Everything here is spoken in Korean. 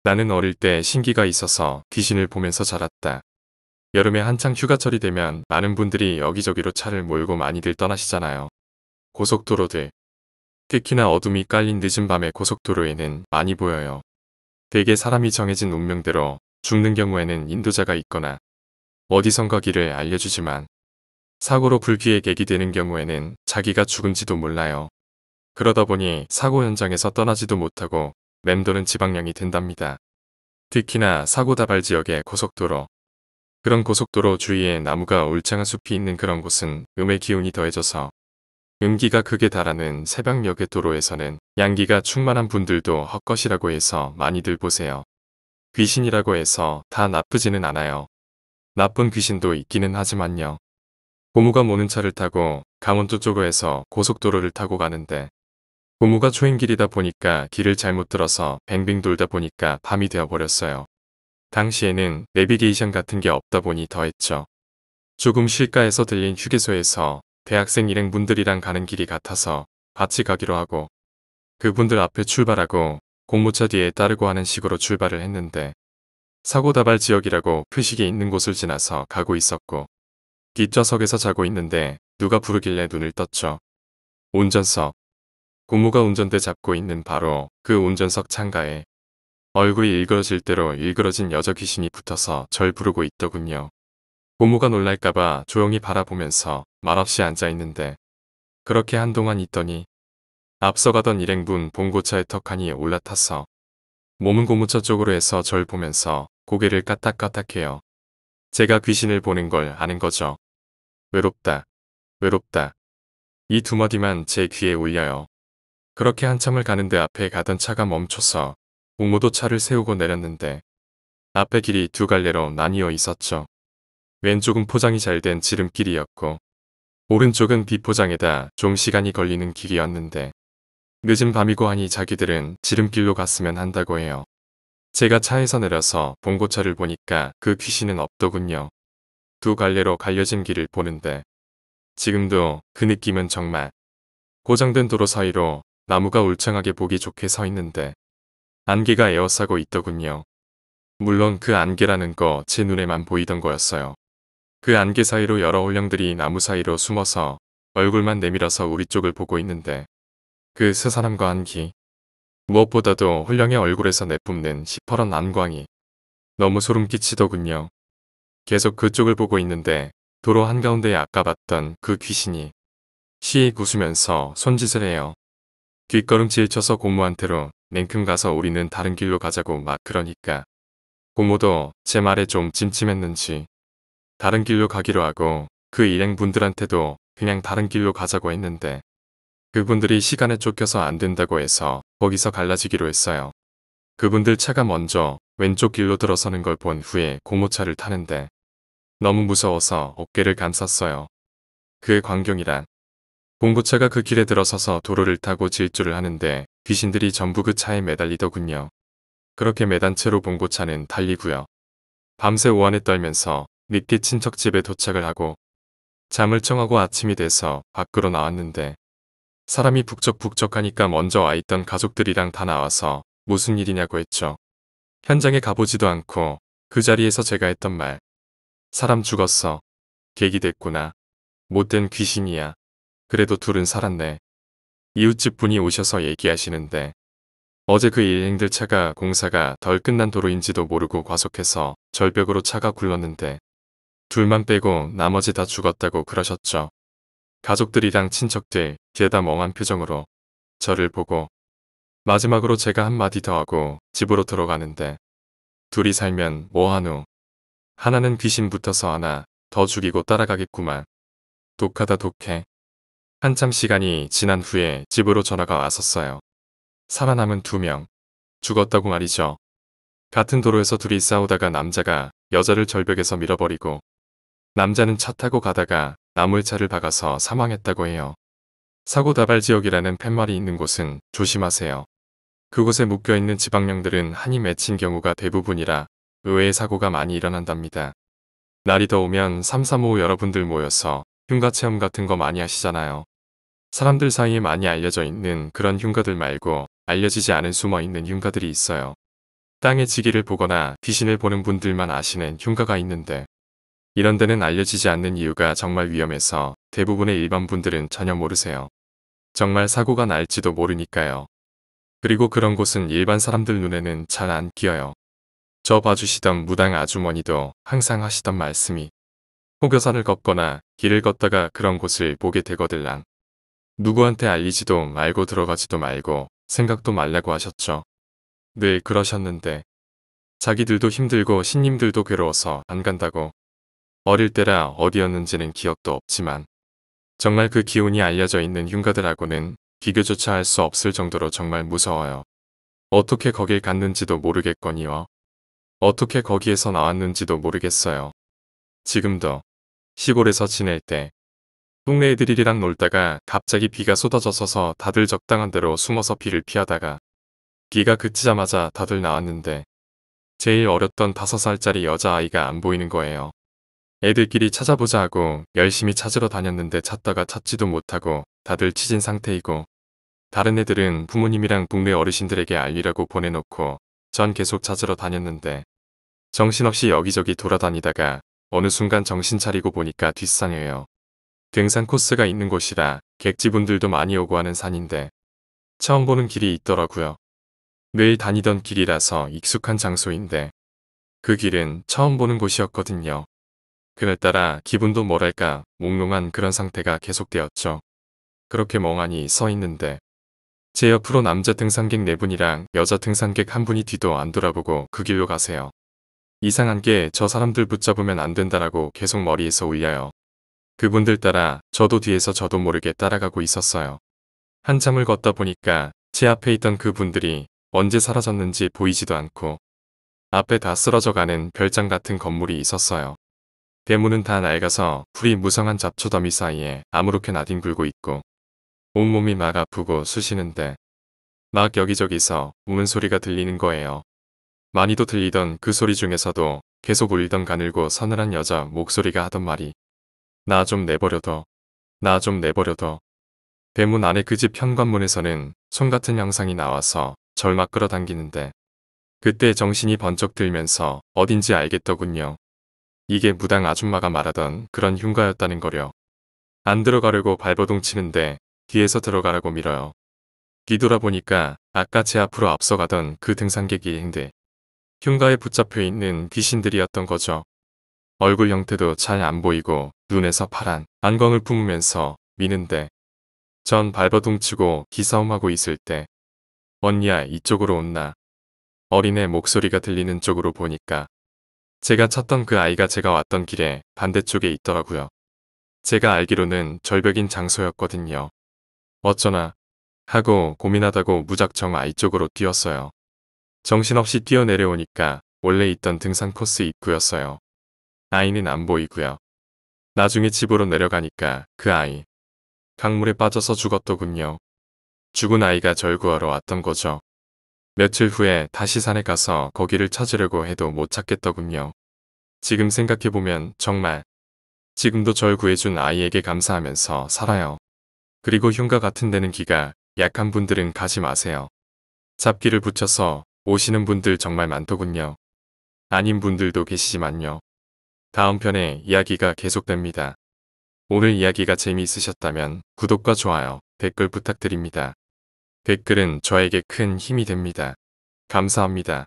나는 어릴 때 신기가 있어서 귀신을 보면서 자랐다. 여름에 한창 휴가철이 되면 많은 분들이 여기저기로 차를 몰고 많이들 떠나시잖아요. 고속도로들, 특히나 어둠이 깔린 늦은 밤의 고속도로에는 많이 보여요. 대개 사람이 정해진 운명대로 죽는 경우에는 인도자가 있거나 어디선가 길을 알려주지만 사고로 불길에 객이 되는 경우에는 자기가 죽은지도 몰라요. 그러다 보니 사고 현장에서 떠나지도 못하고 맴도는 지방령이 된답니다. 특히나 사고 다발 지역의 고속도로. 그런 고속도로 주위에 나무가 울창한 숲이 있는 그런 곳은 음의 기운이 더해져서 음기가 극에 달하는 새벽녘의 도로에서는 양기가 충만한 분들도 헛것이라고 해서 많이들 보세요. 귀신이라고 해서 다 나쁘지는 않아요. 나쁜 귀신도 있기는 하지만요. 고무가 모는 차를 타고 강원도 쪽으로 해서 고속도로를 타고 가는데 고무가 초행길이다 보니까 길을 잘못 들어서 뱅뱅 돌다 보니까 밤이 되어버렸어요. 당시에는 내비게이션 같은 게 없다 보니 더했죠. 조금 쉴까 해서 들린 휴게소에서 대학생 일행분들이랑 가는 길이 같아서 같이 가기로 하고 그분들 앞에 출발하고 공무차 뒤에 따르고 하는 식으로 출발을 했는데 사고 다발 지역이라고 표식이 있는 곳을 지나서 가고 있었고 뒷좌석에서 자고 있는데 누가 부르길래 눈을 떴죠. 운전석. 고모가 운전대 잡고 있는 바로 그 운전석 창가에 얼굴이 일그러질 대로 일그러진 여자 귀신이 붙어서 절 부르고 있더군요. 고모가 놀랄까봐 조용히 바라보면서 말없이 앉아있는데 그렇게 한동안 있더니 앞서가던 일행분 봉고차에 턱하니 올라타서 몸은 고무차 쪽으로 해서 절 보면서 고개를 까딱까딱해요. 제가 귀신을 보는 걸 아는 거죠. 외롭다. 외롭다. 이 두 마디만 제 귀에 울려요. 그렇게 한참을 가는데 앞에 가던 차가 멈춰서 공모도 차를 세우고 내렸는데 앞에 길이 두 갈래로 나뉘어 있었죠. 왼쪽은 포장이 잘 된 지름길이었고 오른쪽은 비포장에다 좀 시간이 걸리는 길이었는데 늦은 밤이고 하니 자기들은 지름길로 갔으면 한다고 해요. 제가 차에서 내려서 봉고차를 보니까 그 귀신은 없더군요. 두 갈래로 갈려진 길을 보는데 지금도 그 느낌은 정말 고정된 도로 사이로 나무가 울창하게 보기 좋게 서 있는데 안개가 에워싸고 있더군요. 물론 그 안개라는 거 제 눈에만 보이던 거였어요. 그 안개 사이로 여러 홀령들이 나무 사이로 숨어서 얼굴만 내밀어서 우리 쪽을 보고 있는데 그 스산함과 안기 무엇보다도 홀령의 얼굴에서 내뿜는 시퍼런 안광이 너무 소름 끼치더군요. 계속 그쪽을 보고 있는데 도로 한가운데에 아까 봤던 그 귀신이 시익 웃으면서 손짓을 해요. 뒷걸음질 쳐서 고모한테로 냉큼 가서 우리는 다른 길로 가자고 막 그러니까 고모도 제 말에 좀 찜찜했는지 다른 길로 가기로 하고 그 일행분들한테도 그냥 다른 길로 가자고 했는데 그분들이 시간에 쫓겨서 안 된다고 해서 거기서 갈라지기로 했어요. 그분들 차가 먼저 왼쪽 길로 들어서는 걸 본 후에 고모차를 타는데 너무 무서워서 어깨를 감쌌어요. 그 광경이란 봉고차가 그 길에 들어서서 도로를 타고 질주를 하는데 귀신들이 전부 그 차에 매달리더군요. 그렇게 매단 채로 봉고차는 달리고요. 밤새 오한에 떨면서 늦게 친척집에 도착을 하고 잠을 청하고 아침이 돼서 밖으로 나왔는데 사람이 북적북적하니까 먼저 와 있던 가족들이랑 다 나와서 무슨 일이냐고 했죠. 현장에 가보지도 않고 그 자리에서 제가 했던 말. 사람 죽었어. 객이 됐구나. 못된 귀신이야. 그래도 둘은 살았네. 이웃집 분이 오셔서 얘기하시는데 어제 그 일행들 차가 공사가 덜 끝난 도로인지도 모르고 과속해서 절벽으로 차가 굴렀는데 둘만 빼고 나머지 다 죽었다고 그러셨죠. 가족들이랑 친척들 죄다 멍한 표정으로 저를 보고 마지막으로 제가 한마디 더 하고 집으로 들어가는데 둘이 살면 뭐하노. 하나는 귀신 붙어서 하나 더 죽이고 따라가겠구만. 독하다 독해. 한참 시간이 지난 후에 집으로 전화가 왔었어요. 살아남은 2명. 죽었다고 말이죠. 같은 도로에서 둘이 싸우다가 남자가 여자를 절벽에서 밀어버리고 남자는 차 타고 가다가 나무에 차를 박아서 사망했다고 해요. 사고 다발 지역이라는 팻말이 있는 곳은 조심하세요. 그곳에 묶여있는 지방령들은 한이 맺힌 경우가 대부분이라 의외의 사고가 많이 일어난답니다. 날이 더우면 335 여러분들 모여서 흉가 체험 같은 거 많이 하시잖아요. 사람들 사이에 많이 알려져 있는 그런 흉가들 말고 알려지지 않은 숨어있는 흉가들이 있어요. 땅의 지기를 보거나 귀신을 보는 분들만 아시는 흉가가 있는데 이런 데는 알려지지 않는 이유가 정말 위험해서 대부분의 일반 분들은 전혀 모르세요. 정말 사고가 날지도 모르니까요. 그리고 그런 곳은 일반 사람들 눈에는 잘 안 끼어요. 저 봐주시던 무당 아주머니도 항상 하시던 말씀이 호교산을 걷거나 길을 걷다가 그런 곳을 보게 되거들랑 누구한테 알리지도 말고 들어가지도 말고 생각도 말라고 하셨죠. 늘 그러셨는데 자기들도 힘들고 신님들도 괴로워서 안 간다고. 어릴 때라 어디였는지는 기억도 없지만 정말 그 기운이 알려져 있는 흉가들하고는 비교조차 할 수 없을 정도로 정말 무서워요. 어떻게 거길 갔는지도 모르겠거니와 어떻게 거기에서 나왔는지도 모르겠어요. 지금도 시골에서 지낼 때 동네 애들이랑 놀다가 갑자기 비가 쏟아져서 다들 적당한 대로 숨어서 비를 피하다가 비가 그치자마자 다들 나왔는데 제일 어렸던 5살짜리 여자아이가 안 보이는 거예요. 애들끼리 찾아보자 하고 열심히 찾으러 다녔는데 찾다가 찾지도 못하고 다들 치진 상태이고 다른 애들은 부모님이랑 동네 어르신들에게 알리라고 보내놓고 전 계속 찾으러 다녔는데 정신없이 여기저기 돌아다니다가 어느 순간 정신 차리고 보니까 뒷산이에요. 등산 코스가 있는 곳이라 객지분들도 많이 오고 하는 산인데 처음 보는 길이 있더라고요. 늘 다니던 길이라서 익숙한 장소인데 그 길은 처음 보는 곳이었거든요. 그날따라 기분도 뭐랄까 몽롱한 그런 상태가 계속되었죠. 그렇게 멍하니 서 있는데 제 옆으로 남자 등산객 4분이랑 여자 등산객 1분이 뒤도 안 돌아보고 그 길로 가세요. 이상한 게 저 사람들 붙잡으면 안 된다라고 계속 머리에서 울려요. 그분들 따라 저도 뒤에서 저도 모르게 따라가고 있었어요. 한참을 걷다 보니까 제 앞에 있던 그분들이 언제 사라졌는지 보이지도 않고 앞에 다 쓰러져가는 별장 같은 건물이 있었어요. 대문은 다 낡아서 불이 무성한 잡초더미 사이에 아무렇게 나뒹굴고 있고 온몸이 막 아프고 쑤시는데 막 여기저기서 우는 소리가 들리는 거예요. 많이도 들리던 그 소리 중에서도 계속 울던 가늘고 서늘한 여자 목소리가 하던 말이 나 좀 내버려둬. 나 좀 내버려둬. 대문 안에 그 집 현관문에서는 손 같은 형상이 나와서 절 막 끌어당기는데 그때 정신이 번쩍 들면서 어딘지 알겠더군요. 이게 무당 아줌마가 말하던 그런 흉가였다는 거려. 안 들어가려고 발버둥 치는데 뒤에서 들어가라고 밀어요. 뒤돌아보니까 아까 제 앞으로 앞서가던 그 등산객이 흉가에 붙잡혀 있는 귀신들이었던 거죠. 얼굴 형태도 잘 안 보이고 눈에서 파란 안광을 뿜으면서 미는데 전 발버둥 치고 기싸움하고 있을 때 언니야 이쪽으로 온나. 어린애 목소리가 들리는 쪽으로 보니까 제가 찾던 그 아이가 제가 왔던 길에 반대쪽에 있더라고요. 제가 알기로는 절벽인 장소였거든요. 어쩌나 하고 고민하다고 무작정 아이 쪽으로 뛰었어요. 정신없이 뛰어내려오니까 원래 있던 등산 코스 입구였어요. 아이는 안 보이고요. 나중에 집으로 내려가니까 그 아이 강물에 빠져서 죽었더군요. 죽은 아이가 절 구하러 왔던 거죠. 며칠 후에 다시 산에 가서 거기를 찾으려고 해도 못 찾겠더군요. 지금 생각해보면 정말 지금도 절 구해준 아이에게 감사하면서 살아요. 그리고 흉가 같은 데는 기가 약한 분들은 가지 마세요. 잡기를 붙여서 오시는 분들 정말 많더군요. 아닌 분들도 계시지만요. 다음 편에 이야기가 계속됩니다. 오늘 이야기가 재미있으셨다면 구독과 좋아요, 댓글 부탁드립니다. 댓글은 저에게 큰 힘이 됩니다. 감사합니다.